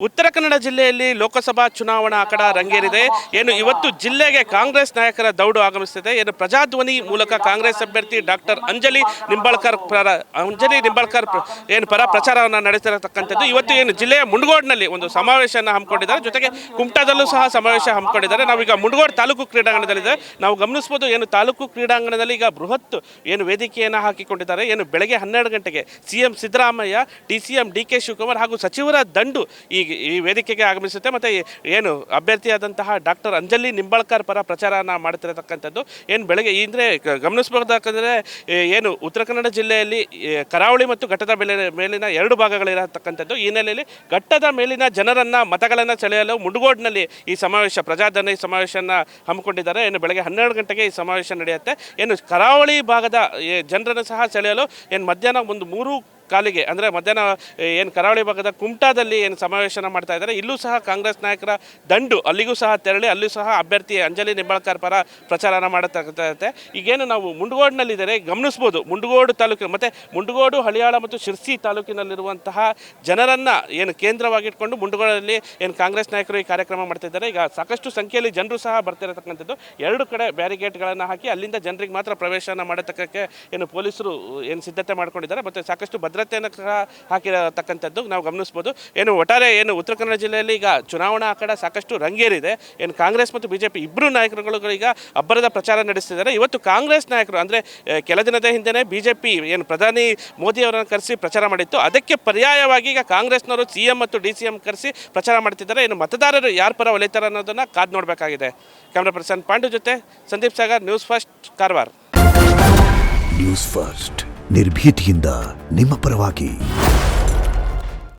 ಉತ್ತರ ಕನ್ನಡ ಜಿಲ್ಲೆಯಲ್ಲಿ ಲೋಕಸಭಾ ಚುನಾವಣಾ ಅಖಾಡ ರಂಗೇರಿದೆ. ಏನು ಇವತ್ತು ಜಿಲ್ಲೆಗೆ ಕಾಂಗ್ರೆಸ್ ನಾಯಕರ ದೌಡು ಆಗಮಿಸುತ್ತಿದೆ. ಏನು ಪ್ರಜಾಧ್ವನಿ ಮೂಲಕ ಕಾಂಗ್ರೆಸ್ ಅಭ್ಯರ್ಥಿ ಡಾಕ್ಟರ್ ಅಂಜಲಿ ನಿಂಬಾಳ್ಕರ್ ಪರ ಪ್ರಚಾರವನ್ನು ನಡೆಸಿರತಕ್ಕಂಥದ್ದು. ಇವತ್ತು ಏನು ಜಿಲ್ಲೆಯ ಮುಂಡಗೋಡ್ನಲ್ಲಿ ಒಂದು ಸಮಾವೇಶವನ್ನು ಹಮ್ಮಿಕೊಂಡಿದ್ದಾರೆ. ಜೊತೆಗೆ ಕುಮಟಾದಲ್ಲೂ ಸಹ ಸಮಾವೇಶ ಹಮ್ಮಿಕೊಂಡಿದ್ದಾರೆ. ನಾವೀಗ ಮುಂಡಗೋಡ್ ತಾಲೂಕು ಕ್ರೀಡಾಂಗಣದಲ್ಲಿದೆ. ನಾವು ಗಮನಿಸಬಹುದು, ಏನು ತಾಲೂಕು ಕ್ರೀಡಾಂಗಣದಲ್ಲಿ ಈಗ ಬೃಹತ್ ಏನು ವೇದಿಕೆಯನ್ನು ಹಾಕಿಕೊಂಡಿದ್ದಾರೆ. ಏನು ಬೆಳಗ್ಗೆ 12 ಗಂಟೆಗೆ CM Siddaramaiah, DCM DK Shivakumar ಹಾಗೂ ಸಚಿವರ ದಂಡು ಈ ವೇದಿಕೆಗೆ ಆಗಮಿಸುತ್ತೆ. ಮತ್ತು ಏನು ಅಭ್ಯರ್ಥಿಯಾದಂತಹ ಡಾಕ್ಟರ್ ಅಂಜಲಿ ನಿಂಬಾಳ್ಕರ್ ಪರ ಪ್ರಚಾರನ ಮಾಡ್ತಿರತಕ್ಕಂಥದ್ದು. ಏನು ಬೆಳಗ್ಗೆ ಅಂದರೆ ಗಮನಿಸಬಹುದಾದ್ರೆ ಏನು ಉತ್ತರ ಕನ್ನಡ ಜಿಲ್ಲೆಯಲ್ಲಿ ಕರಾವಳಿ ಮತ್ತು ಘಟ್ಟದ ಮೇಲಿನ 2 ಭಾಗಗಳಿರತಕ್ಕಂಥದ್ದು. ಈ ಹಿನ್ನೆಲೆಯಲ್ಲಿ ಘಟ್ಟದ ಮೇಲಿನ ಜನರನ್ನು ಮತಗಳನ್ನು ಸೆಳೆಯಲು ಮುಂಡಗೋಡ್ನಲ್ಲಿ ಈ ಸಮಾವೇಶ ಪ್ರಜಾಧ್ವನಿ ಸಮಾವೇಶನ ಹಮ್ಮಿಕೊಂಡಿದ್ದಾರೆ. ಏನು ಬೆಳಗ್ಗೆ 12 ಗಂಟೆಗೆ ಈ ಸಮಾವೇಶ ನಡೆಯುತ್ತೆ. ಏನು ಕರಾವಳಿ ಭಾಗದ ಜನರನ್ನು ಸಹ ಸೆಳೆಯಲು ಏನು ಮಧ್ಯಾಹ್ನ ಒಂದು 3:15 ಅಂದರೆ ಮಧ್ಯಾಹ್ನ ಏನು ಕರಾವಳಿ ಭಾಗದ ಕುಮಟಾದಲ್ಲಿ ಏನು ಸಮಾವೇಶನ ಮಾಡ್ತಾ ಇದ್ದಾರೆ. ಇಲ್ಲೂ ಸಹ ಕಾಂಗ್ರೆಸ್ ನಾಯಕರ ದಂಡು ಅಲ್ಲಿಗೂ ಸಹ ತೆರಳಿ ಅಲ್ಲೂ ಸಹ ಅಭ್ಯರ್ಥಿ ಅಂಜಲಿ ನಿಂಬಾಳ್ಕರ್ ಪರ ಪ್ರಚಾರನ ಮಾಡತಕ್ಕಂತೆ. ಈಗೇನು ನಾವು ಮುಂಡಗೋಡ್ನಲ್ಲಿದ್ದಾರೆ ಗಮನಿಸ್ಬೋದು, ಮುಂಡಗೋಡು ತಾಲೂಕು ಮತ್ತು ಮುಂಡಗೋಡು, ಹಳಿಯಾಳ ಮತ್ತು ಶಿರ್ಸಿ ತಾಲೂಕಿನಲ್ಲಿರುವಂತಹ ಜನರನ್ನು ಏನು ಕೇಂದ್ರವಾಗಿಟ್ಕೊಂಡು ಮುಂಡಗೋಡಲ್ಲಿ ಏನು ಕಾಂಗ್ರೆಸ್ ನಾಯಕರು ಈ ಕಾರ್ಯಕ್ರಮ ಮಾಡ್ತಿದ್ದಾರೆ. ಈಗ ಸಾಕಷ್ಟು ಸಂಖ್ಯೆಯಲ್ಲಿ ಜನರು ಸಹ ಬರ್ತಿರತಕ್ಕಂಥದ್ದು. 2 ಕಡೆ ಬ್ಯಾರಿಗೇಟ್ಗಳನ್ನು ಹಾಕಿ ಅಲ್ಲಿಂದ ಜನರಿಗೆ ಮಾತ್ರ ಪ್ರವೇಶನ ಮಾಡತಕ್ಕಕ್ಕೆ ಏನು ಪೊಲೀಸರು ಏನು ಸಿದ್ಧತೆ ಮಾಡ್ಕೊಂಡಿದ್ದಾರೆ. ಮತ್ತು ಸಾಕಷ್ಟು ಭದ್ರತೆಯನ್ನು ಸಹ ಹಾಕಿರತಕ್ಕಂಥದ್ದು ನಾವು ಗಮನಿಸ್ಬೋದು. ಏನು ಒಟ್ಟಾರೆ ಏನು ಉತ್ತರ ಕನ್ನಡ ಜಿಲ್ಲೆಯಲ್ಲಿ ಈಗ ಚುನಾವಣಾ ಅಖಾಡ ಸಾಕಷ್ಟು ರಂಗೇರಿದೆ. ಏನು ಕಾಂಗ್ರೆಸ್ ಮತ್ತು BJP ಇಬ್ಬರು ನಾಯಕರುಗಳು ಈಗ ಅಬ್ಬರದ ಪ್ರಚಾರ ನಡೆಸ್ತಿದ್ದಾರೆ. ಇವತ್ತು ಕಾಂಗ್ರೆಸ್ ನಾಯಕರು ಅಂದರೆ ಕೆಲ ದಿನದ ಹಿಂದೆ BJP ಏನು ಪ್ರಧಾನಿ ಮೋದಿ ಅವರನ್ನು ಕರೆಸಿ ಪ್ರಚಾರ ಮಾಡಿತ್ತು. ಅದಕ್ಕೆ ಪರ್ಯಾಯವಾಗಿ ಈಗ ಕಾಂಗ್ರೆಸ್ನವರು CM ಮತ್ತು DCM ಕರೆಸಿ ಪ್ರಚಾರ ಮಾಡ್ತಿದ್ದಾರೆ. ಏನು ಮತದಾರರು ಯಾರ ಪರ ಒಲಿತಾರೆ ಅನ್ನೋದನ್ನು ಕಾದು ನೋಡಬೇಕಾಗಿದೆ. ಕ್ಯಾಮ್ರಾ ಪರ್ಸನ್ ಪಾಂಡು ಜೊತೆ Sandeep Sagar, news first, Karwar. News first ನಿರ್ಭೀತಿಯಿಂದ ನಿಮ್ಮ ಪರವಾಗಿ.